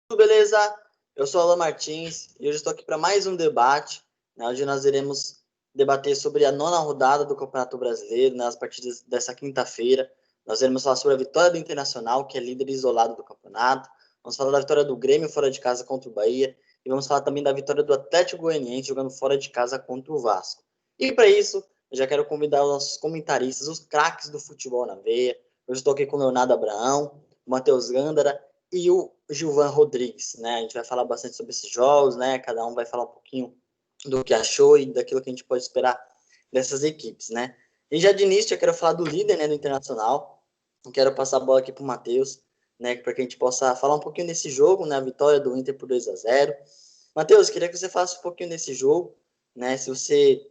Tudo beleza? Eu sou Alan Martins e hoje estou aqui para mais um debate, né, onde nós iremos debater sobre a nona rodada do Campeonato Brasileiro, nas partidas dessa quinta-feira. Nós iremos falar sobre a vitória do Internacional, que é líder isolado do campeonato. Vamos falar da vitória do Grêmio fora de casa contra o Bahia. E vamos falar também da vitória do Atlético Goianiense jogando fora de casa contra o Vasco. E para isso, eu já quero convidar os nossos comentaristas, os craques do futebol na veia. Hoje estou aqui com o Leonardo Abraão, o Matheus Gândara e o Gilvan Rodrigues, né? A gente vai falar bastante sobre esses jogos, né? Cada um vai falar um pouquinho do que achou e daquilo que a gente pode esperar dessas equipes, né? E já de início eu quero falar do líder, né, do Internacional. Eu quero passar a bola aqui para o Matheus, né, para que a gente possa falar um pouquinho desse jogo, né, a vitória do Inter por 2-0. Matheus, queria que você falasse um pouquinho desse jogo, né? Se você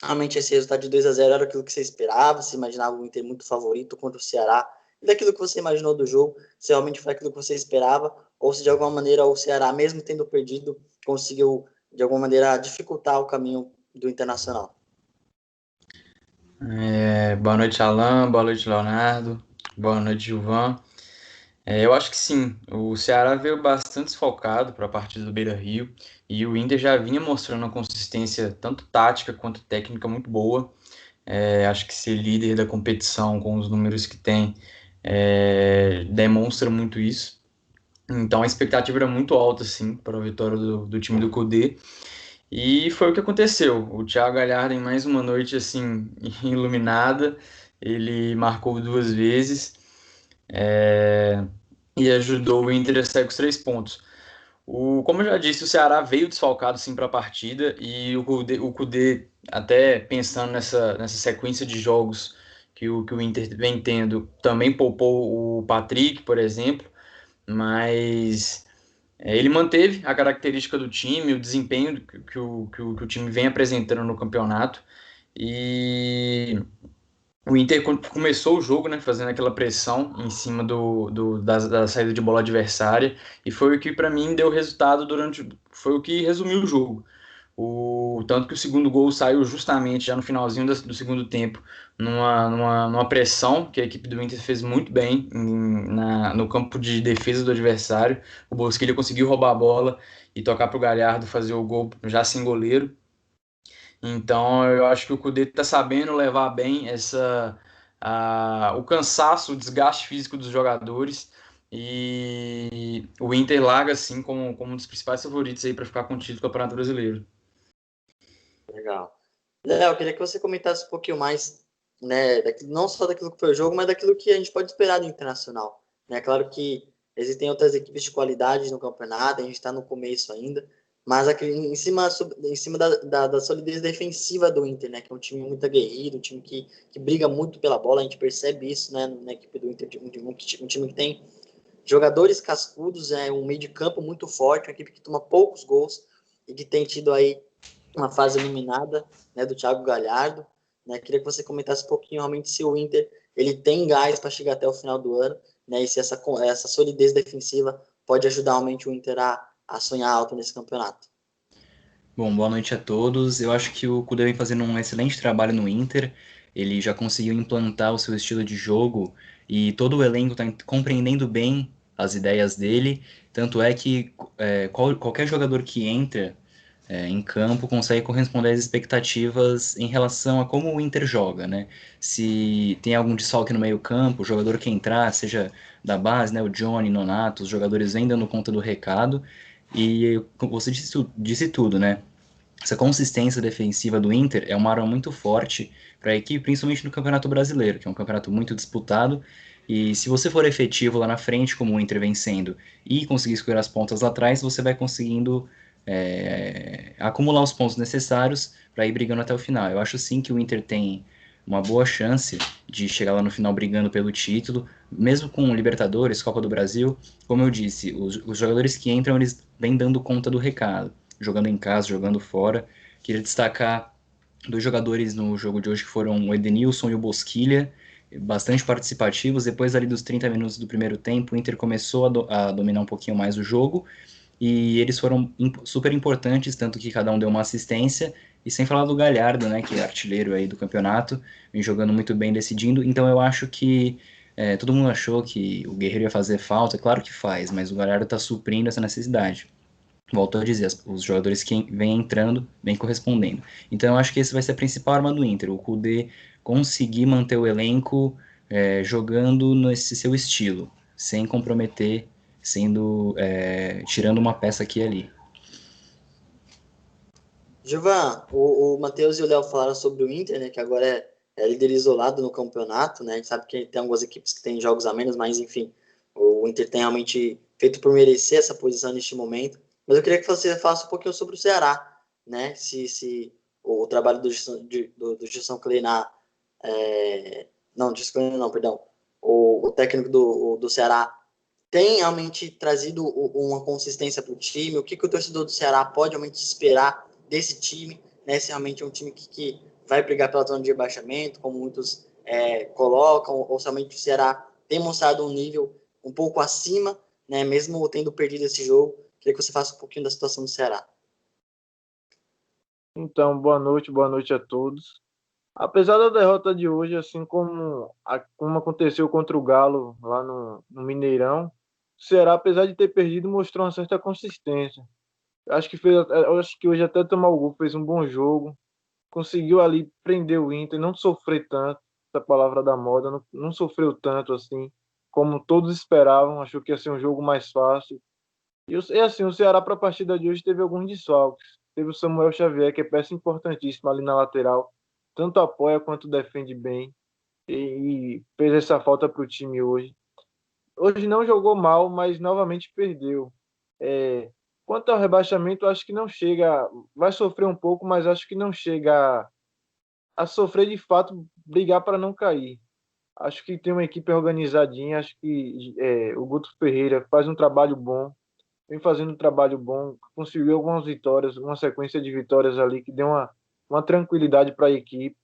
realmente esse resultado de 2-0 era aquilo que você esperava, você imaginava o Inter muito favorito contra o Ceará, e daquilo que você imaginou do jogo, se realmente foi aquilo que você esperava, ou se de alguma maneira o Ceará, mesmo tendo perdido, conseguiu de alguma maneira dificultar o caminho do Internacional. Boa noite, Alan. Boa noite, Leonardo. Boa noite, Gilvan. Eu acho que sim. O Ceará veio bastante desfalcado para a partida do Beira-Rio e o Inter já vinha mostrando uma consistência tanto tática quanto técnica muito boa. Acho que ser líder da competição com os números que tem demonstra muito isso. Então a expectativa era muito alta, sim, para a vitória do time do Cudê. E foi o que aconteceu. O Thiago Galhardo, em mais uma noite assim iluminada, ele marcou duas vezes, é, e ajudou o Inter a sair com os 3 pontos. Como eu já disse, o Ceará veio desfalcado sim para a partida e o Kudê, até pensando nessa sequência de jogos que o Inter vem tendo, também poupou o Patrick, por exemplo, mas ele manteve a característica do time, o desempenho que o time vem apresentando no campeonato. E o Inter começou o jogo, né, fazendo aquela pressão em cima da saída de bola adversária. E foi o que, para mim, deu resultado durante. Foi o que resumiu o jogo. Tanto que o segundo gol saiu justamente já no finalzinho do segundo tempo, numa pressão que a equipe do Inter fez muito bem no campo de defesa do adversário. O Bosquilha conseguiu roubar a bola e tocar para o Galhardo fazer o gol já sem goleiro. Então eu acho que o Cudê está sabendo levar bem o cansaço, o desgaste físico dos jogadores. E o Inter larga assim como um dos principais favoritos aí para ficar com o título do Campeonato Brasileiro. Legal. Léo, eu queria que você comentasse um pouquinho mais, né, não só daquilo que foi o jogo, mas daquilo que a gente pode esperar do Internacional. Né? Claro que existem outras equipes de qualidade no campeonato, a gente está no começo ainda, mas aqui, em cima da solidez defensiva do Inter, né, que é um time muito aguerrido, um time que briga muito pela bola, a gente percebe isso, né, na equipe do Inter, um time que tem jogadores cascudos, um meio de campo muito forte, uma equipe que toma poucos gols e que tem tido aí uma fase iluminada, né, do Thiago Galhardo. Né? Queria que você comentasse um pouquinho realmente se o Inter ele tem gás para chegar até o final do ano, né, e se essa solidez defensiva pode ajudar realmente o Inter a sonhar alto nesse campeonato. Bom, boa noite a todos. Eu acho que o Kudê vem fazendo um excelente trabalho no Inter. Ele já conseguiu implantar o seu estilo de jogo e todo o elenco está compreendendo bem as ideias dele. Tanto é que qualquer jogador que entra em campo consegue corresponder às expectativas em relação a como o Inter joga, né? Se tem algum desfalque no meio-campo, o jogador que entrar, seja da base, né, o Johnny, Nonato, os jogadores vêm dando conta do recado. E você disse tudo, né? Essa consistência defensiva do Inter é uma arma muito forte para a equipe, principalmente no Campeonato Brasileiro, que é um campeonato muito disputado. E se você for efetivo lá na frente, como o Inter vem sendo, e conseguir escolher as pontas lá atrás, você vai conseguindo acumular os pontos necessários para ir brigando até o final. Eu acho sim que o Inter tem uma boa chance de chegar lá no final brigando pelo título, mesmo com Libertadores, Copa do Brasil. Como eu disse, os jogadores que entram, eles vêm dando conta do recado, jogando em casa, jogando fora. Queria destacar dois jogadores no jogo de hoje que foram o Edenilson e o Bosquilha, bastante participativos. Depois ali dos 30 minutos do primeiro tempo, o Inter começou a dominar um pouquinho mais o jogo, e eles foram super importantes, tanto que cada um deu uma assistência, e sem falar do Galhardo, né, que é artilheiro aí do campeonato, vem jogando muito bem, decidindo. Então eu acho que Todo mundo achou que o Guerreiro ia fazer falta, claro que faz, mas o Galhardo está suprindo essa necessidade. Volto a dizer, os jogadores que vêm entrando, vêm correspondendo. Então eu acho que esse vai ser a principal arma do Inter, o Kudê conseguir manter o elenco jogando nesse seu estilo, sem comprometer, tirando uma peça aqui e ali. Gilvan, o Matheus e o Léo falaram sobre o Inter, né, que agora é líder isolado no campeonato, né? A gente sabe que tem algumas equipes que têm jogos a menos, mas enfim, o Inter tem realmente feito por merecer essa posição neste momento. Mas eu queria que você falasse um pouquinho sobre o Ceará, né? Se o trabalho do Gilson Kleina, não, Gilson Kleina não, perdão, o técnico do Ceará tem realmente trazido uma consistência para o time? O que o torcedor do Ceará pode realmente esperar desse time? Né? Se realmente é um time que vai brigar pela zona de rebaixamento, como muitos colocam, ou somente o Ceará tem mostrado um nível um pouco acima, né? Mesmo tendo perdido esse jogo. Queria que você faça um pouquinho da situação do Ceará. Então, boa noite a todos. Apesar da derrota de hoje, assim como aconteceu contra o Galo lá no Mineirão, o Ceará, apesar de ter perdido, mostrou uma certa consistência. Eu acho que hoje até tomar o gol fez um bom jogo, conseguiu ali prender o Inter, não sofrer tanto, essa palavra da moda, não sofreu tanto assim, como todos esperavam, achou que ia ser um jogo mais fácil. E assim, o Ceará para a partida de hoje teve alguns desfalques. Teve o Samuel Xavier, que é peça importantíssima ali na lateral, tanto apoia quanto defende bem, e fez essa falta para o time hoje. Hoje não jogou mal, mas novamente perdeu. É, Quanto ao rebaixamento, acho que não chega, vai sofrer um pouco, mas acho que não chega a sofrer de fato, brigar para não cair. Acho que tem uma equipe organizadinha, acho que o Guto Ferreira faz um trabalho bom, vem fazendo um trabalho bom, conseguiu algumas vitórias, uma sequência de vitórias ali que deu uma tranquilidade para a equipe.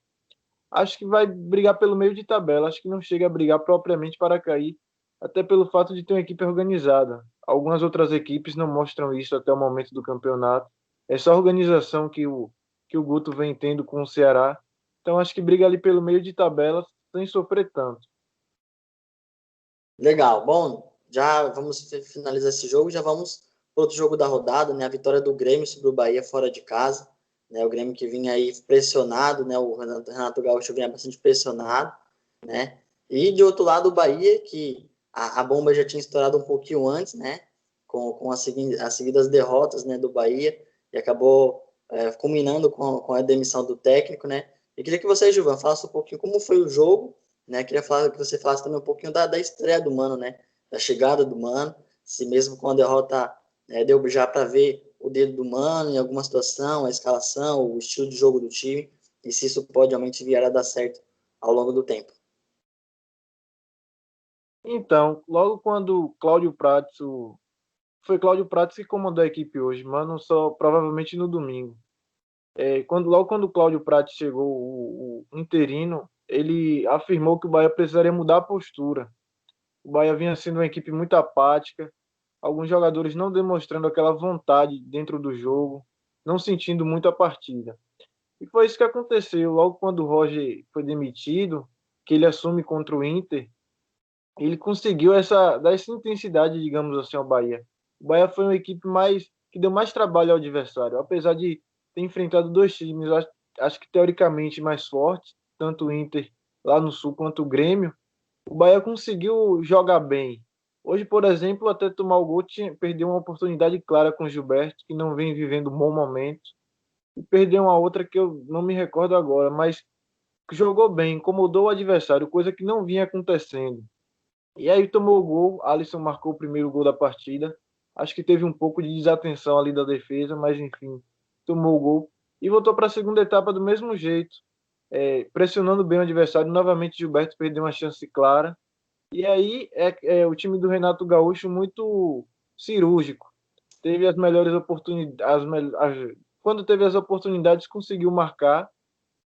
Acho que vai brigar pelo meio de tabela, acho que não chega a brigar propriamente para cair, até pelo fato de ter uma equipe organizada. Algumas outras equipes não mostram isso até o momento do campeonato. Essa organização que o Guto vem tendo com o Ceará. Então acho que briga ali pelo meio de tabela sem sofrer tanto. Legal. Bom, já vamos finalizar esse jogo, já vamos para outro jogo da rodada, né? A vitória do Grêmio sobre o Bahia fora de casa, né? O Grêmio que vinha aí pressionado, né? O Renato Gaúcho vinha bastante pressionado, né? E de outro lado o Bahia, que a bomba já tinha estourado um pouquinho antes, né? Com as seguidas derrotas, né? Do Bahia e acabou culminando com a demissão do técnico, né? Eu queria que você, Gilvan, falasse um pouquinho como foi o jogo, né? Queria falar que você falasse também um pouquinho da estreia do Mano, né? Da chegada do Mano, se mesmo com a derrota deu já para ver o dedo do Mano em alguma situação, a escalação, o estilo de jogo do time, e se isso pode realmente vir a dar certo ao longo do tempo. Então, logo quando Cláudio Prates, foi Cláudio Prates que comandou a equipe hoje, mano, só provavelmente no domingo. Logo quando o Cláudio Prates chegou, o interino, ele afirmou que o Bahia precisaria mudar a postura. O Bahia vinha sendo uma equipe muito apática, alguns jogadores não demonstrando aquela vontade dentro do jogo, não sentindo muito a partida. E foi isso que aconteceu. Logo quando o Roger foi demitido, que ele assume contra o Inter, ele conseguiu dar essa intensidade, digamos assim, ao Bahia. O Bahia foi uma equipe que deu mais trabalho ao adversário, apesar de ter enfrentado dois times, acho que teoricamente mais fortes, tanto o Inter lá no Sul quanto o Grêmio. O Bahia conseguiu jogar bem. Hoje, por exemplo, até tomar o gol, perdeu uma oportunidade clara com o Gilberto, que não vem vivendo um bom momento, e perdeu uma outra que eu não me recordo agora, mas jogou bem, incomodou o adversário, coisa que não vinha acontecendo. E aí tomou o gol, Alisson marcou o primeiro gol da partida. Acho que teve um pouco de desatenção ali da defesa, mas enfim, tomou o gol e voltou para a segunda etapa do mesmo jeito, pressionando bem o adversário. Novamente, Gilberto perdeu uma chance clara. E aí o time do Renato Gaúcho muito cirúrgico. Teve as melhores oportunidades, quando teve as oportunidades, conseguiu marcar,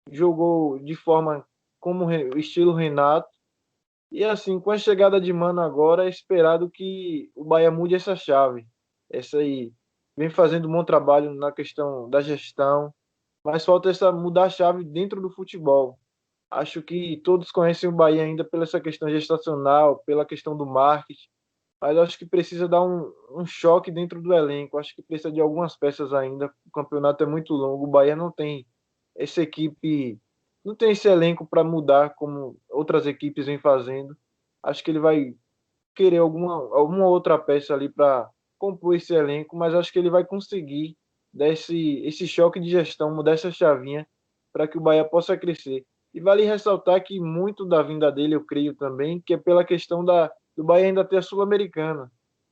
jogou de forma como o estilo Renato. E assim, com a chegada de Mano agora, é esperado que o Bahia mude essa chave. Essa aí vem fazendo um bom trabalho na questão da gestão, mas falta essa mudar a chave dentro do futebol. Acho que todos conhecem o Bahia ainda pela essa questão gestacional, pela questão do marketing, mas acho que precisa dar um choque dentro do elenco. Acho que precisa de algumas peças ainda. O campeonato é muito longo. O Bahia não tem essa equipe, não tem esse elenco para mudar como outras equipes vêm fazendo. Acho que ele vai querer alguma outra peça ali para compor esse elenco, mas acho que ele vai conseguir dar esse choque de gestão, mudar essa chavinha para que o Bahia possa crescer. E vale ressaltar que muito da vinda dele, eu creio também, que é pela questão do Bahia ainda ter a Sul-Americana.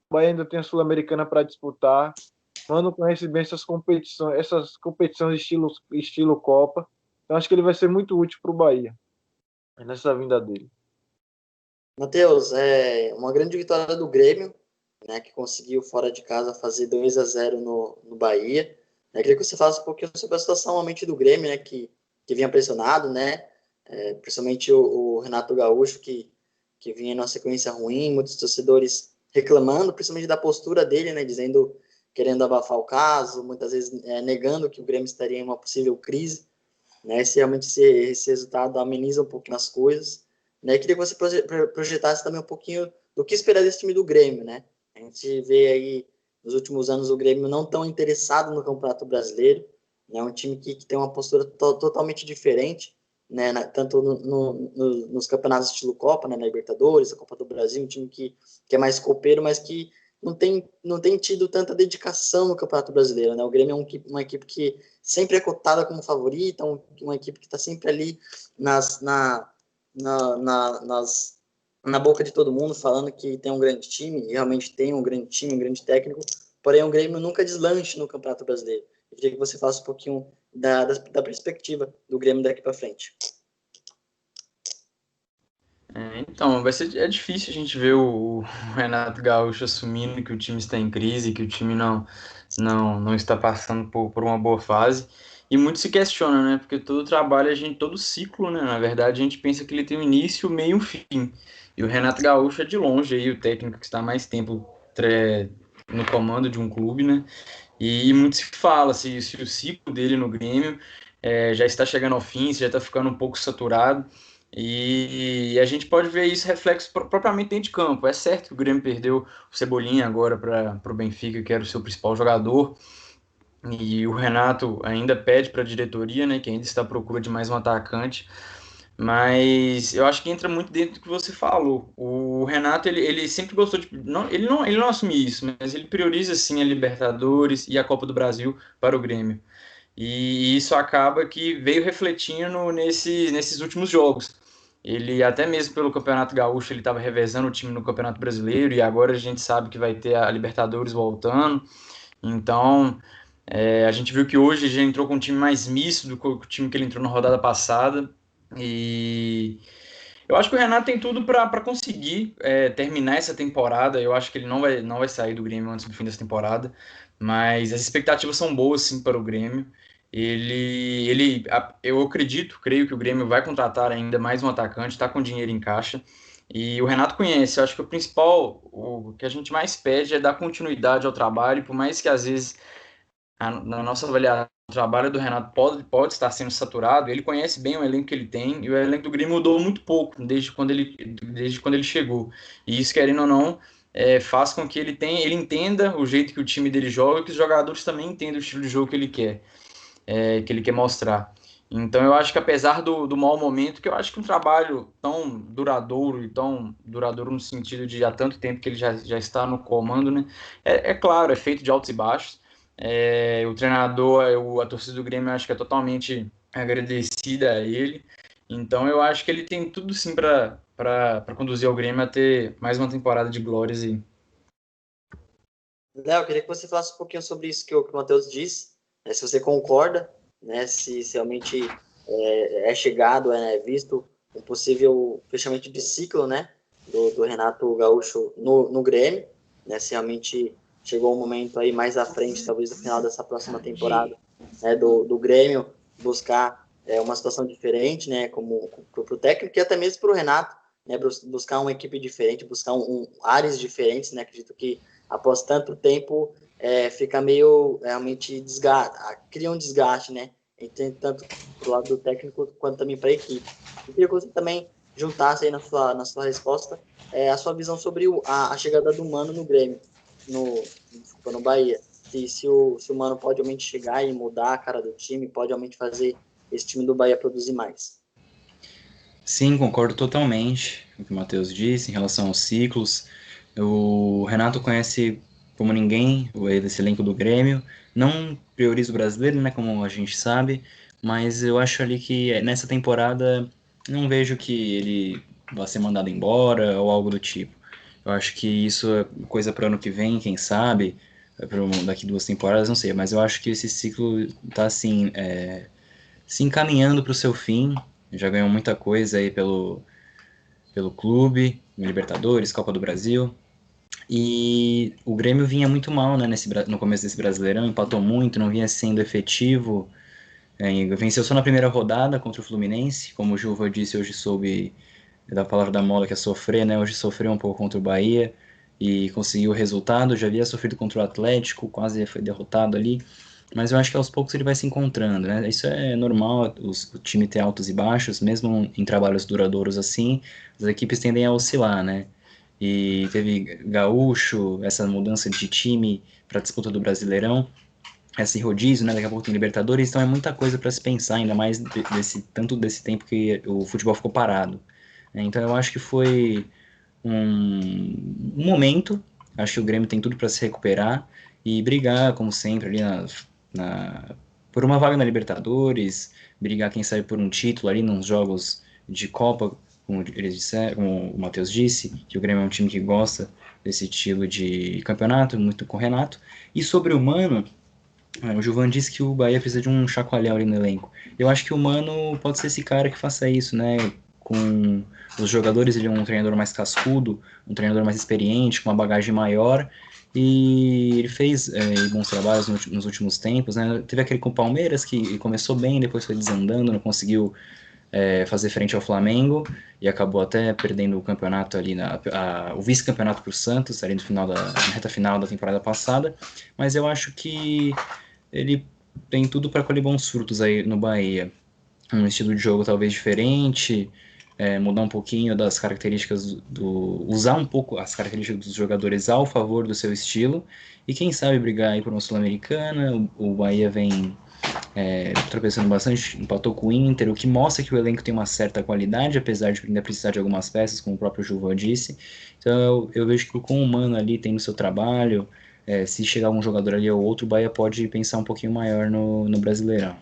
O Bahia ainda tem a Sul-Americana para disputar. Mano conhece bem essas competições estilo Copa. Então acho que ele vai ser muito útil para o Bahia nessa vinda dele. Matheus, é uma grande vitória do Grêmio, né, que conseguiu fora de casa fazer 2-0 no Bahia. Eu queria que você falasse um pouquinho sobre a situação realmente do Grêmio, né, que vinha pressionado, né, principalmente o Renato Gaúcho, que vinha numa sequência ruim, muitos torcedores reclamando, principalmente da postura dele, né, dizendo, querendo abafar o caso, muitas vezes negando que o Grêmio estaria em uma possível crise, né, se realmente esse resultado ameniza um pouquinho as coisas, né, queria que você projetasse também um pouquinho do que esperar desse time do Grêmio, né, a gente vê aí nos últimos anos o Grêmio não tão interessado no Campeonato Brasileiro, né, um time que tem uma postura totalmente diferente, né, tanto nos campeonatos estilo Copa, né, na Libertadores, a Copa do Brasil, um time que é mais copeiro, mas que não tem tido tanta dedicação no Campeonato Brasileiro, né? O Grêmio é uma equipe que sempre é cotada como favorita, uma equipe que está sempre ali na boca de todo mundo, falando que tem um grande time, e realmente tem um grande time, um grande técnico, porém o Grêmio nunca deslanche no Campeonato Brasileiro. Eu queria que você falasse um pouquinho da perspectiva do Grêmio daqui para frente. Então, é difícil a gente ver o Renato Gaúcho assumindo que o time está em crise, que o time não está passando por uma boa fase. E muito se questiona, né? Porque todo trabalho, todo ciclo, né? Na verdade, a gente pensa que ele tem um início, meio e um fim. E o Renato Gaúcho é de longe aí o técnico que está mais tempo no comando de um clube, né? E muito se fala se o ciclo dele no Grêmio já está chegando ao fim, se já está ficando um pouco saturado. E a gente pode ver isso reflexo propriamente dentro de campo. É certo que o Grêmio perdeu o Cebolinha agora para o Benfica, que era o seu principal jogador. E o Renato ainda pede para a diretoria, né, que ainda está à procura de mais um atacante. Mas eu acho que entra muito dentro do que você falou. O Renato, ele sempre gostou de... ele não assume isso, mas ele prioriza, sim, a Libertadores e a Copa do Brasil para o Grêmio. E isso acaba que veio refletindo nesses últimos jogos. Ele, até mesmo pelo Campeonato Gaúcho, ele estava revezando o time no Campeonato Brasileiro, e agora a gente sabe que vai ter a Libertadores voltando. Então, a gente viu que hoje ele já entrou com um time mais misto do que o time que ele entrou na rodada passada. E eu acho que o Renato tem tudo para conseguir terminar essa temporada. Eu acho que ele não vai sair do Grêmio antes do fim dessa temporada, mas as expectativas são boas sim para o Grêmio. Eu acredito, creio que o Grêmio vai contratar ainda mais um atacante, está com dinheiro em caixa. E o Renato conhece. Eu acho que o principal, o que a gente mais pede é dar continuidade ao trabalho, por mais que às vezes na nossa avaliação, o trabalho do Renato pode estar sendo saturado. Ele conhece bem o elenco que ele tem, e o elenco do Grêmio mudou muito pouco desde quando ele chegou. E isso, querendo ou não, faz com que ele entenda o jeito que o time dele joga, e que os jogadores também entendam o estilo de jogo que ele quer mostrar. Então eu acho que, apesar do mau momento, que eu acho que um trabalho tão duradouro, e tão duradouro no sentido de há tanto tempo que ele já está no comando, né? Claro, é feito de altos e baixos. O treinador, a torcida do Grêmio, eu acho que é totalmente agradecida a ele. Então eu acho que ele tem tudo sim para conduzir o Grêmio a ter mais uma temporada de glórias aí. Léo, eu queria que você falasse um pouquinho sobre isso que o Matheus disse, né, se você concorda, né, se realmente é chegado, visto um possível fechamento de ciclo, né, do Renato Gaúcho no Grêmio, né, se realmente chegou um momento aí mais à frente, talvez no final dessa próxima temporada, né, do Grêmio buscar uma situação diferente, né, como para o técnico e até mesmo para o Renato, né, buscar uma equipe diferente, buscar áreas diferentes, né, acredito que após tanto tempo fica meio realmente cria um desgaste, né, tanto do lado do técnico quanto também para a equipe. Eu queria que você também juntasse aí na sua resposta a sua visão sobre a chegada do Mano no Grêmio, no Bahia. Se o Mano pode realmente chegar e mudar a cara do time, pode realmente fazer esse time do Bahia produzir mais. Sim, concordo totalmente com o que o Matheus disse em relação aos ciclos. O Renato conhece como ninguém esse elenco do Grêmio. Não prioriza o brasileiro, né, como a gente sabe, mas eu acho ali que nessa temporada não vejo que ele vá ser mandado embora ou algo do tipo. Eu acho que isso é coisa para ano que vem, quem sabe, daqui 2 temporadas, não sei, mas eu acho que esse ciclo está assim, se encaminhando para o seu fim. Já ganhou muita coisa aí pelo clube, Libertadores, Copa do Brasil. E o Grêmio vinha muito mal, né, no começo desse Brasileirão, empatou muito, não vinha sendo efetivo. Venceu só na primeira rodada contra o Fluminense, como o Juva disse, hoje soube da palavra da moda que é sofrer, né? Hoje sofreu um pouco contra o Bahia e conseguiu o resultado. Já havia sofrido contra o Atlético, quase foi derrotado ali. Mas eu acho que aos poucos ele vai se encontrando, né? Isso é normal, o time ter altos e baixos, mesmo em trabalhos duradouros assim, as equipes tendem a oscilar, né? E teve Gaúcho, essa mudança de time para a disputa do Brasileirão, esse rodízio, né? Daqui a pouco tem Libertadores, então é muita coisa para se pensar, ainda mais tanto desse tempo que o futebol ficou parado. Então eu acho que foi um momento, acho que o Grêmio tem tudo para se recuperar e brigar, como sempre, ali por uma vaga na Libertadores, brigar, quem sabe, por um título ali nos jogos de Copa, como eles disseram, como o Matheus disse, que o Grêmio é um time que gosta desse estilo de campeonato, muito com o Renato. E sobre o Mano, o Gilvan disse que o Bahia precisa de um chacoalhão ali no elenco. Eu acho que o Mano pode ser esse cara que faça isso, né? Com os jogadores, ele é um treinador mais cascudo, um treinador mais experiente, com uma bagagem maior. E ele fez bons trabalhos nos últimos tempos, né? Teve aquele com o Palmeiras que começou bem, depois foi desandando, não conseguiu fazer frente ao Flamengo e acabou até perdendo o campeonato ali, o vice-campeonato para o Santos, ali na reta final da temporada passada. Mas eu acho que ele tem tudo para colher bons frutos aí no Bahia. Um estilo de jogo talvez diferente, mudar um pouquinho das características usar um pouco as características dos jogadores ao favor do seu estilo, e quem sabe brigar aí por uma Sul-Americana. O Bahia vem tropeçando bastante, empatou com o Inter, o que mostra que o elenco tem uma certa qualidade, apesar de ainda precisar de algumas peças, como o próprio Gilvan disse. Então eu vejo que com o Mano ali tendo seu trabalho, se chegar um jogador ali ou outro, o Bahia pode pensar um pouquinho maior no Brasileirão.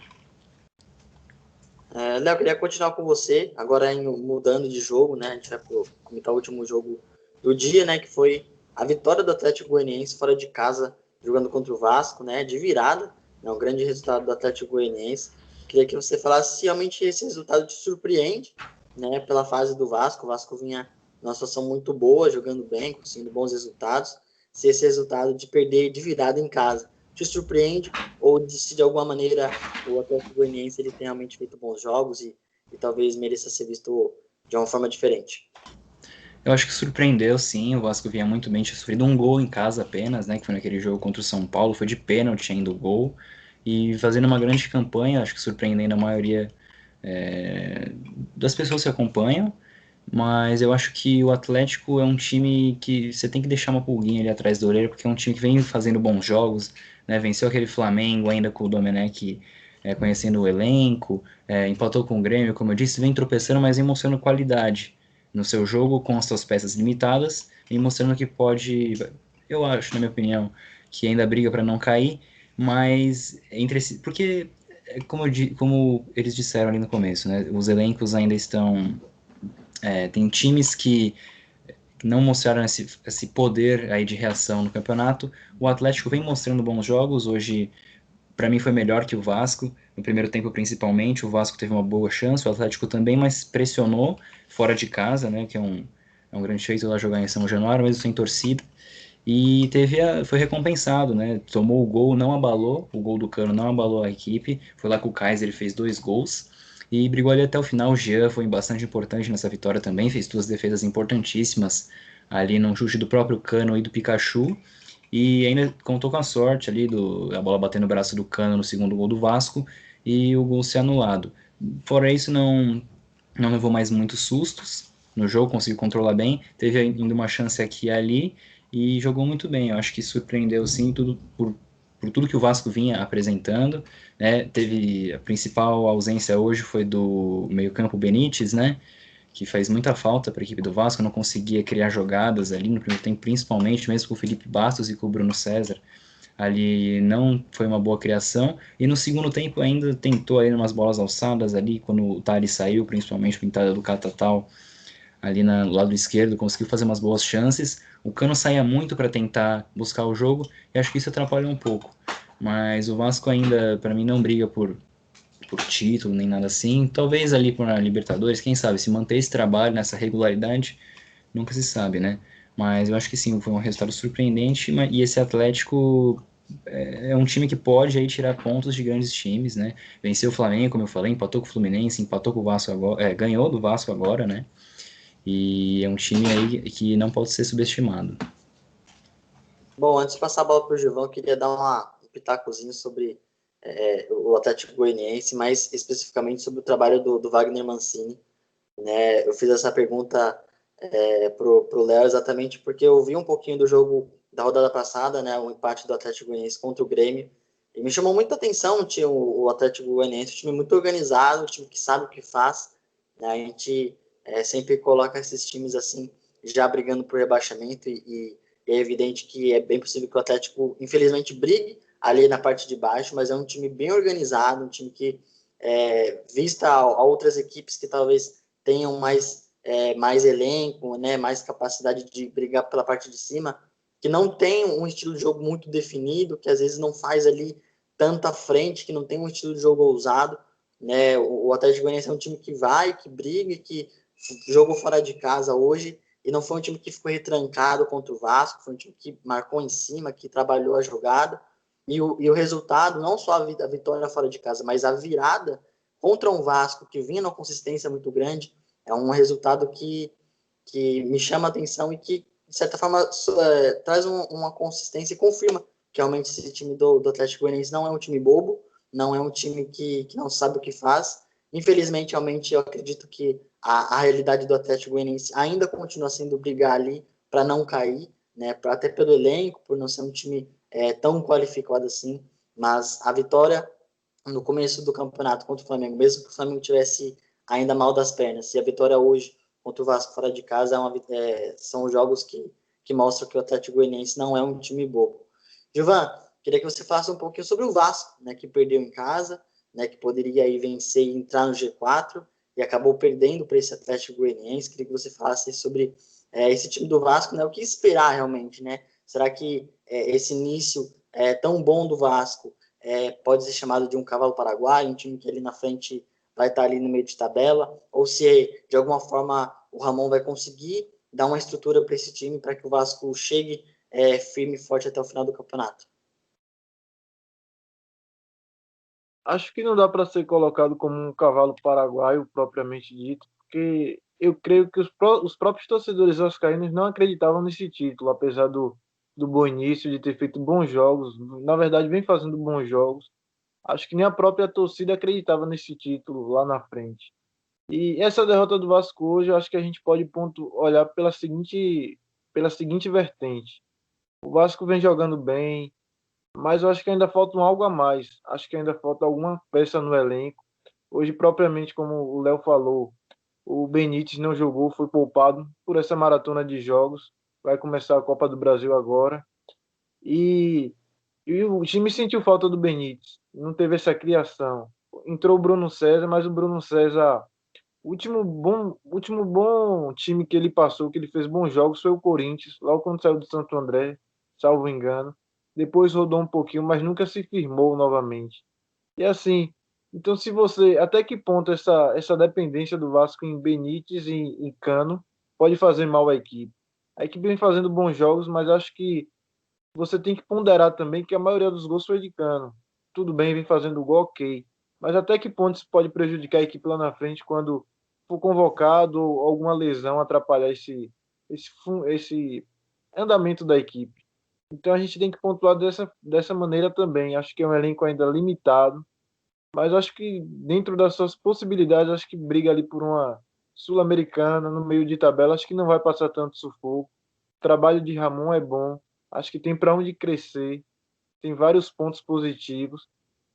Léo, eu queria continuar com você, agora mudando de jogo, né? A gente vai comentar o último jogo do dia, né? Que foi a vitória do Atlético Goianiense fora de casa, jogando contra o Vasco, né? De virada, né, um grande resultado do Atlético Goianiense. Queria que você falasse se realmente esse resultado te surpreende, né? Pela fase do Vasco. O Vasco vinha numa situação muito boa, jogando bem, conseguindo bons resultados. Se esse resultado de perder de virada em casa te surpreende, ou se de alguma maneira o Atlético Goianiense ele tem realmente feito bons jogos e talvez mereça ser visto de uma forma diferente. Eu acho que surpreendeu, sim. O Vasco vinha muito bem, tinha sofrido um gol em casa apenas, né? Que foi naquele jogo contra o São Paulo, foi de pênalti ainda o gol. E fazendo uma grande campanha, acho que surpreendendo a maioria das pessoas que acompanham. Mas eu acho que o Atlético é um time que você tem que deixar uma pulguinha ali atrás da orelha, porque é um time que vem fazendo bons jogos, né? Venceu aquele Flamengo ainda com o Domenech conhecendo o elenco, empatou com o Grêmio, como eu disse, vem tropeçando, mas vem mostrando qualidade no seu jogo com as suas peças limitadas e mostrando que pode, eu acho, na minha opinião, que ainda briga para não cair, mas porque como eles disseram ali no começo, né? Os elencos ainda estão tem times que não mostraram esse poder aí de reação no campeonato. O Atlético vem mostrando bons jogos. Hoje, para mim, foi melhor que o Vasco. No primeiro tempo, principalmente, o Vasco teve uma boa chance, o Atlético também, mas pressionou fora de casa, né? Que é um grande feito lá jogar em São Januário, mesmo sem torcida. E foi recompensado, né? Tomou o gol, não abalou, o gol do Cano não abalou a equipe. Foi lá com o Kaiser, ele fez 2 gols e brigou ali até o final. O Jean foi bastante importante nessa vitória também, fez 2 defesas importantíssimas ali no chute do próprio Cano e do Pikachu. E ainda contou com a sorte ali a bola batendo no braço do Cano no segundo gol do Vasco. e o gol ser anulado. Fora isso, não levou mais muitos sustos no jogo, conseguiu controlar bem, teve ainda uma chance aqui e ali e jogou muito bem. Eu acho que surpreendeu sim por tudo que o Vasco vinha apresentando, né? Teve a principal ausência hoje foi do meio-campo Benítez, né? Que faz muita falta para a equipe do Vasco, não conseguia criar jogadas ali no primeiro tempo, principalmente mesmo com o Felipe Bastos e com o Bruno César. Ali não foi uma boa criação, e no segundo tempo ainda tentou aí umas bolas alçadas ali, quando o Thales saiu, principalmente com a entrada do Catatal ali no lado esquerdo, conseguiu fazer umas boas chances. O Cano saía muito para tentar buscar o jogo, e acho que isso atrapalhou um pouco. Mas o Vasco ainda, para mim, não briga por título nem nada assim. Talvez ali por Libertadores, quem sabe, se manter esse trabalho nessa regularidade, nunca se sabe, né? Mas eu acho que sim, foi um resultado surpreendente, e esse Atlético é um time que pode aí tirar pontos de grandes times, né? Venceu o Flamengo, como eu falei, empatou com o Fluminense, empatou com o Vasco agora, ganhou do Vasco agora, né? E é um time aí que não pode ser subestimado. Bom, antes de passar a bola para o Gilvão, eu queria dar um pitacozinho sobre o Atlético Goianiense, mais especificamente sobre o trabalho do Wagner Mancini. Né? Eu fiz essa pergunta pro Léo exatamente porque eu vi um pouquinho do jogo da rodada passada, né, o empate do Atlético Goianiense contra o Grêmio, e me chamou muita atenção o Atlético Goianiense, um time muito organizado, um time que sabe o que faz, né? A gente sempre coloca esses times assim, já brigando por rebaixamento, e é evidente que é bem possível que o Atlético, infelizmente, brigue ali na parte de baixo, mas é um time bem organizado, um time que, vista a outras equipes que talvez tenham mais elenco, né, mais capacidade de brigar pela parte de cima, que não tem um estilo de jogo muito definido, que às vezes não faz ali tanta frente, que não tem um estilo de jogo ousado, né? O Atlético Goianiense é um time que vai, que briga, que jogou fora de casa hoje, e não foi um time que ficou retrancado contra o Vasco, foi um time que marcou em cima, que trabalhou a jogada, e o resultado, não só a vitória fora de casa, mas a virada contra um Vasco que vinha numa consistência muito grande, é um resultado que me chama a atenção e que, de certa forma, traz uma consistência e confirma que realmente esse time do Atlético Goianiense não é um time bobo, não é um time que não sabe o que faz. Infelizmente, realmente, eu acredito que a realidade do Atlético Goianiense ainda continua sendo brigar ali para não cair, né? Até pelo elenco, por não ser um time tão qualificado assim, mas a vitória no começo do campeonato contra o Flamengo, mesmo que o Flamengo tivesse ainda mal das pernas, e a vitória hoje contra o Vasco fora de casa são jogos que mostram que o Atlético Goianiense não é um time bobo. Gilvan, queria que você falasse um pouquinho sobre o Vasco, né, que perdeu em casa, né, que poderia aí vencer e entrar no G4 e acabou perdendo para esse Atlético Goianiense. Queria que você falasse sobre esse time do Vasco, né, o que esperar realmente, né? Será que esse início tão bom do Vasco pode ser chamado de um cavalo paraguaio, um time que ali na frente vai estar ali no meio de tabela, ou se de alguma forma o Ramon vai conseguir dar uma estrutura para esse time para que o Vasco chegue firme e forte até o final do campeonato? Acho que não dá para ser colocado como um cavalo paraguaio propriamente dito, porque eu creio que os próprios torcedores vascaínos não acreditavam nesse título, apesar do bom início, de ter feito bons jogos. Na verdade, vem fazendo bons jogos. Acho que nem a própria torcida acreditava nesse título lá na frente. E essa derrota do Vasco hoje, eu acho que a gente pode olhar pela seguinte vertente. O Vasco vem jogando bem, mas eu acho que ainda falta algo a mais. Acho que ainda falta alguma peça no elenco. Hoje, propriamente, como o Léo falou, o Benítez não jogou, foi poupado por essa maratona de jogos. Vai começar a Copa do Brasil agora. E, e o time sentiu falta do Benítez. Não teve essa criação. Entrou o Bruno César, mas o Bruno César, o último bom time que ele passou, que ele fez bons jogos, foi o Corinthians, logo quando saiu do Santo André, salvo engano. Depois rodou um pouquinho, mas nunca se firmou novamente. E assim, então se você, até que ponto essa dependência do Vasco em Benítez e em Cano pode fazer mal à equipe? A equipe vem fazendo bons jogos, mas acho que você tem que ponderar também que a maioria dos gols foi de Cano. Tudo bem, vem fazendo gol, ok. Mas até que ponto isso pode prejudicar a equipe lá na frente quando for convocado ou alguma lesão atrapalhar esse andamento da equipe? Então a gente tem que pontuar dessa maneira também. Acho que é um elenco ainda limitado, mas acho que dentro das suas possibilidades, acho que briga ali por uma Sul-Americana no meio de tabela, acho que não vai passar tanto sufoco. O trabalho de Ramon é bom, acho que tem para onde crescer, tem vários pontos positivos,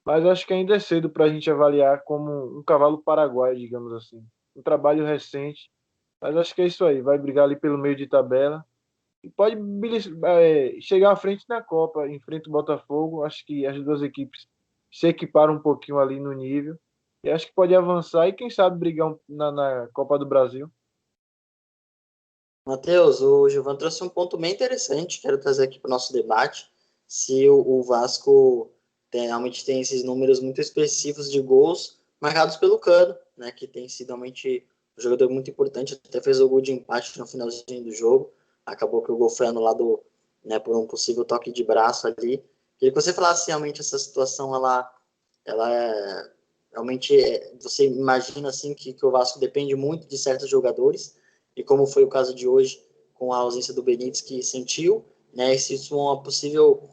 mas acho que ainda é cedo para a gente avaliar como um cavalo paraguaio, digamos assim. Um trabalho recente, mas acho que é isso aí, vai brigar ali pelo meio de tabela e pode chegar à frente na Copa, enfrenta o Botafogo. Acho que as duas equipes se equiparam um pouquinho ali no nível. E acho que pode avançar e, quem sabe, brigar na Copa do Brasil. Matheus, o Gilvan trouxe um ponto bem interessante, quero trazer aqui para o nosso debate. Se o Vasco realmente tem esses números muito expressivos de gols marcados pelo Cano, né, que tem sido realmente um jogador muito importante, até fez o gol de empate no finalzinho do jogo, acabou que o gol foi anulado, né, por um possível toque de braço ali. Queria que você falasse realmente essa situação, ela é, realmente, você imagina assim que o Vasco depende muito de certos jogadores, e como foi o caso de hoje, com a ausência do Benítez, que sentiu, né, se isso é uma possível,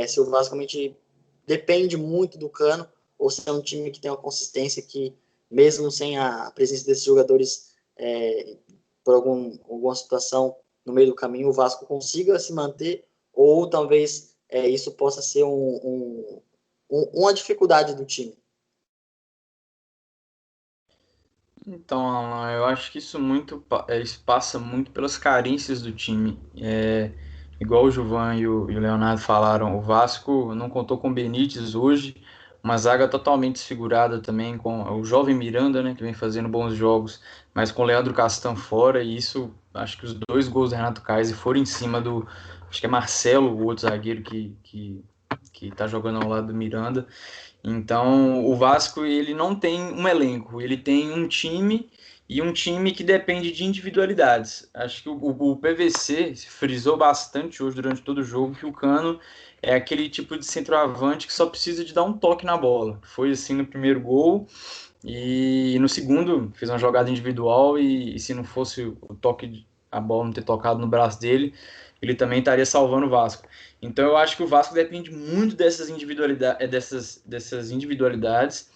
se o Vasco realmente depende muito do Cano, ou se é um time que tem uma consistência que, mesmo sem a presença desses jogadores, por alguma situação no meio do caminho, o Vasco consiga se manter, ou talvez isso possa ser uma dificuldade do time. Então, Alan, eu acho que isso passa muito pelas carências do time. Igual o Gilvan e o Leonardo falaram, o Vasco não contou com o Benítez hoje, uma zaga totalmente desfigurada também, com o jovem Miranda, né, que vem fazendo bons jogos, mas com o Leandro Castan fora, e isso, acho que os dois gols do Renato Kaiser foram em cima do, acho que é Marcelo, o outro zagueiro que tá jogando ao lado do Miranda. Então, o Vasco ele não tem um elenco, ele tem um time e um time que depende de individualidades. Acho que o PVC frisou bastante hoje durante todo o jogo que o Cano é aquele tipo de centroavante que só precisa de dar um toque na bola. Foi assim no primeiro gol e no segundo fez uma jogada individual e se não fosse o toque, a bola não ter tocado no braço dele, ele também estaria salvando o Vasco. Então eu acho que o Vasco depende muito dessas individualidades.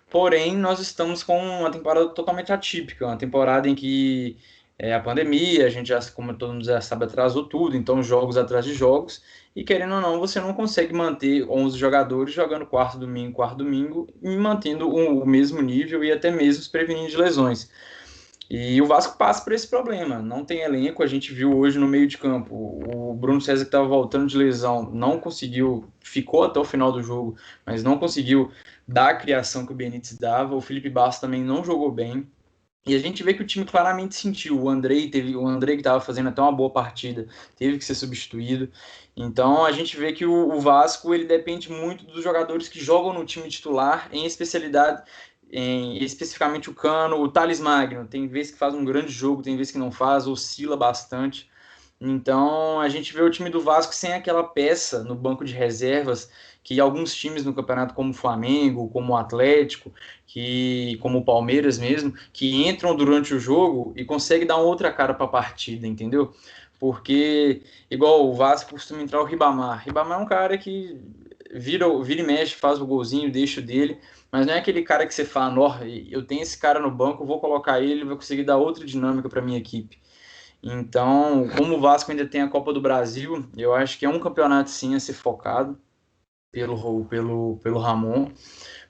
Porém, nós estamos com uma temporada totalmente atípica, uma temporada em que a pandemia, a gente já, como todo mundo já sabe, atrasou tudo, então jogos atrás de jogos, e querendo ou não, você não consegue manter 11 jogadores jogando quarto domingo, e mantendo o mesmo nível e até mesmo se prevenindo de lesões. E o Vasco passa por esse problema, não tem elenco, a gente viu hoje no meio de campo, o Bruno César que estava voltando de lesão, não conseguiu, ficou até o final do jogo, mas não conseguiu dar a criação que o Benítez dava, o Felipe Bastos também não jogou bem, e a gente vê que o time claramente sentiu, o Andrei que estava fazendo até uma boa partida, teve que ser substituído, então a gente vê que o Vasco ele depende muito dos jogadores que jogam no time titular, em especialidade especificamente o Cano, o Thales Magno, tem vezes que faz um grande jogo, tem vezes que não faz, oscila bastante. Então a gente vê o time do Vasco sem aquela peça no banco de reservas que alguns times no campeonato, como o Flamengo, como o Atlético, como o Palmeiras mesmo, que entram durante o jogo e conseguem dar uma outra cara para a partida, entendeu? Porque, igual o Vasco costuma entrar o Ribamar. Ribamar é um cara que vira e mexe, faz o golzinho, deixa o dele, mas não é aquele cara que você fala, eu tenho esse cara no banco, vou colocar ele, vai conseguir dar outra dinâmica para minha equipe. Então, como o Vasco ainda tem a Copa do Brasil, eu acho que é um campeonato sim a ser focado pelo Ramon,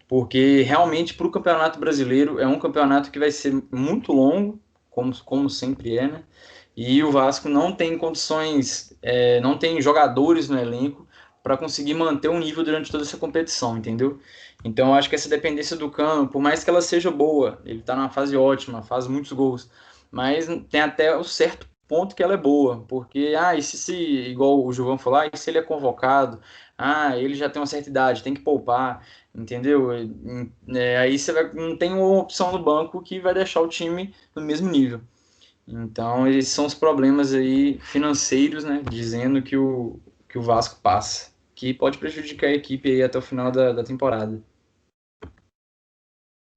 porque realmente para o Campeonato Brasileiro é um campeonato que vai ser muito longo, como sempre é, né? E o Vasco não tem condições, não tem jogadores no elenco para conseguir manter o nível durante toda essa competição, entendeu? Então eu acho que essa dependência do Cano, por mais que ela seja boa, ele está numa fase ótima, faz muitos gols, mas tem até um certo ponto que ela é boa, porque, e se igual o Gilvan falou, e se ele é convocado, ele já tem uma certa idade, tem que poupar, entendeu? Aí não tem uma opção no banco que vai deixar o time no mesmo nível. Então, esses são os problemas aí financeiros, né? Dizendo que o Vasco passa, que pode prejudicar a equipe aí até o final da temporada.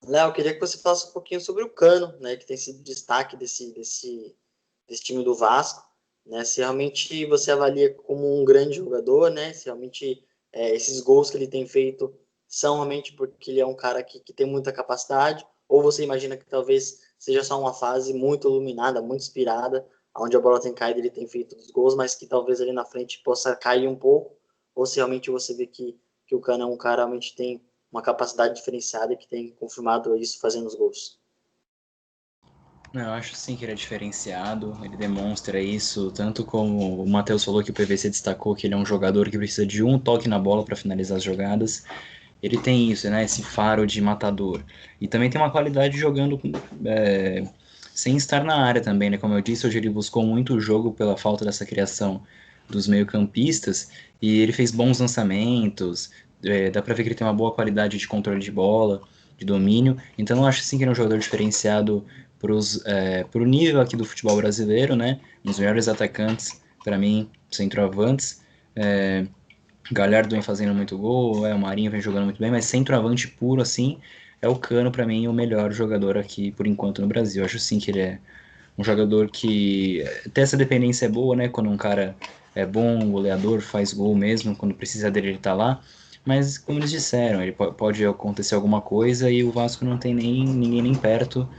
Léo, queria que você falasse um pouquinho sobre o Cano, né, que tem sido destaque desse time do Vasco, né? Se realmente você avalia como um grande jogador, né? Se realmente esses gols que ele tem feito são realmente porque ele é um cara que tem muita capacidade, ou você imagina que talvez seja só uma fase muito iluminada, muito inspirada, onde a bola tem caído, ele tem feito os gols, mas que talvez ali na frente possa cair um pouco, ou se realmente você vê que o Cano é um cara que realmente tem uma capacidade diferenciada e que tem confirmado isso fazendo os gols. Não, eu acho sim que ele é diferenciado, ele demonstra isso, tanto como o Matheus falou que o PVC destacou que ele é um jogador que precisa de um toque na bola para finalizar as jogadas. Ele tem isso, né, esse faro de matador. E também tem uma qualidade jogando sem estar na área também, né? Como eu disse, hoje ele buscou muito o jogo pela falta dessa criação dos meio-campistas e ele fez bons lançamentos, dá para ver que ele tem uma boa qualidade de controle de bola, de domínio. Então eu acho sim que ele é um jogador diferenciado pro nível aqui do futebol brasileiro, né? Um dos melhores atacantes, para mim, centroavantes. Galhardo vem fazendo muito gol, o Marinho vem jogando muito bem, mas centroavante puro assim, é o Cano para mim o melhor jogador aqui por enquanto no Brasil. Eu acho sim que ele é um jogador que até essa dependência é boa, né? Quando um cara é bom, goleador, faz gol mesmo, quando precisa dele ele tá lá. Mas como eles disseram, ele pode acontecer alguma coisa e o Vasco não tem ninguém nem perto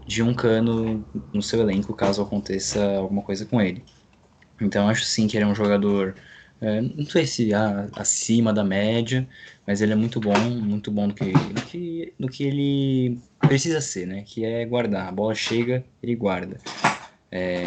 de um Cano no seu elenco caso aconteça alguma coisa com ele. Então acho sim que ele é um jogador, não sei se acima da média, mas ele é muito bom no que ele precisa ser, né? Que é guardar. A bola chega, ele guarda.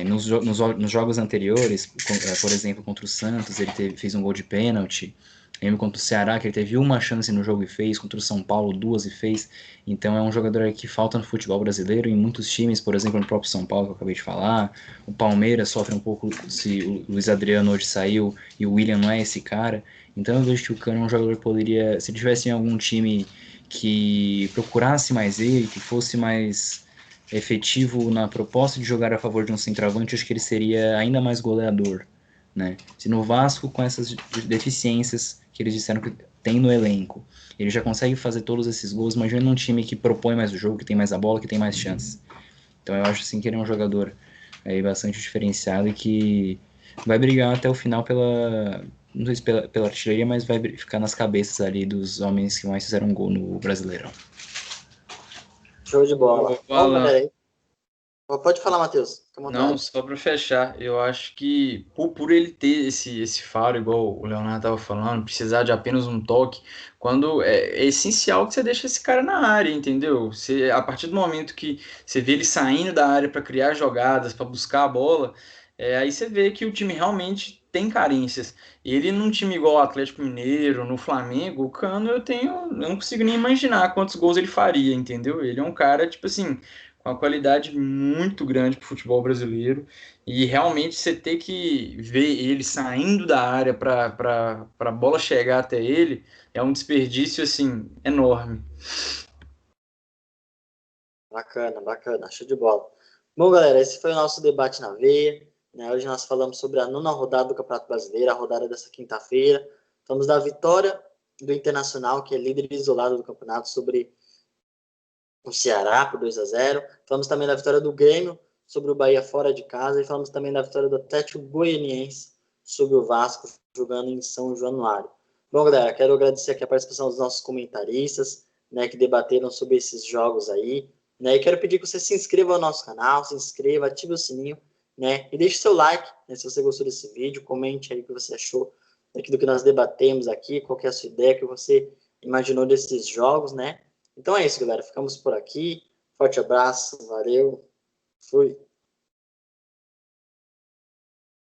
Nos jogos anteriores, por exemplo, contra o Santos, fez um gol de pênalti. Lembro contra o Ceará, que ele teve uma chance no jogo e fez, contra o São Paulo, duas e fez. Então é um jogador que falta no futebol brasileiro, em muitos times, por exemplo, no próprio São Paulo, que eu acabei de falar. O Palmeiras sofre um pouco se o Luiz Adriano hoje saiu e o William não é esse cara. Então eu vejo que o Cano é um jogador que poderia, se ele tivesse em algum time que procurasse mais ele, que fosse mais efetivo na proposta de jogar a favor de um centroavante, acho que ele seria ainda mais goleador, né? Se no Vasco, com essas deficiências que eles disseram que tem no elenco, ele já consegue fazer todos esses gols, imagina num time que propõe mais o jogo, que tem mais a bola, que tem mais chances. Então eu acho assim que ele é um jogador aí bastante diferenciado e que vai brigar até o final não sei se pela artilharia, mas vai ficar nas cabeças ali dos homens que mais fizeram gol no Brasileirão. Show de bola. Ô, Bom, Alan, galera, pode falar, Matheus. Fica à não, vontade. só para fechar, eu acho que por ele ter esse faro, igual o Leonardo estava falando, precisar de apenas um toque, quando é essencial que você deixe esse cara na área, entendeu? A partir do momento que você vê ele saindo da área para criar jogadas, para buscar a bola, aí você vê que o time realmente tem carências. Ele num time igual o Atlético Mineiro, no Flamengo, o Cano eu não consigo nem imaginar quantos gols ele faria, entendeu? Ele é um cara, tipo assim, com uma qualidade muito grande para o futebol brasileiro e realmente você ter que ver ele saindo da área para a bola chegar até ele é um desperdício assim enorme. Bacana, bacana, show de bola. Bom, galera, esse foi o nosso debate na veia, né? Hoje nós falamos sobre a nona rodada do Campeonato Brasileiro, a rodada dessa quinta-feira. Falamos da vitória do Internacional, que é líder isolado do campeonato, sobre o Ceará por 2-0. Falamos também da vitória do Grêmio sobre o Bahia fora de casa e falamos também da vitória do Atlético Goianiense sobre o Vasco, jogando em São Januário. Bom, galera, quero agradecer aqui a participação dos nossos comentaristas, né, que debateram sobre esses jogos aí, né, e quero pedir que você se inscreva no nosso canal, se inscreva, ative o sininho, né, e deixe seu like, né, se você gostou desse vídeo, comente aí o que você achou daquilo que nós debatemos aqui, qual que é a sua ideia, que você imaginou desses jogos, né. Então é isso, galera, ficamos por aqui, forte abraço, valeu, fui.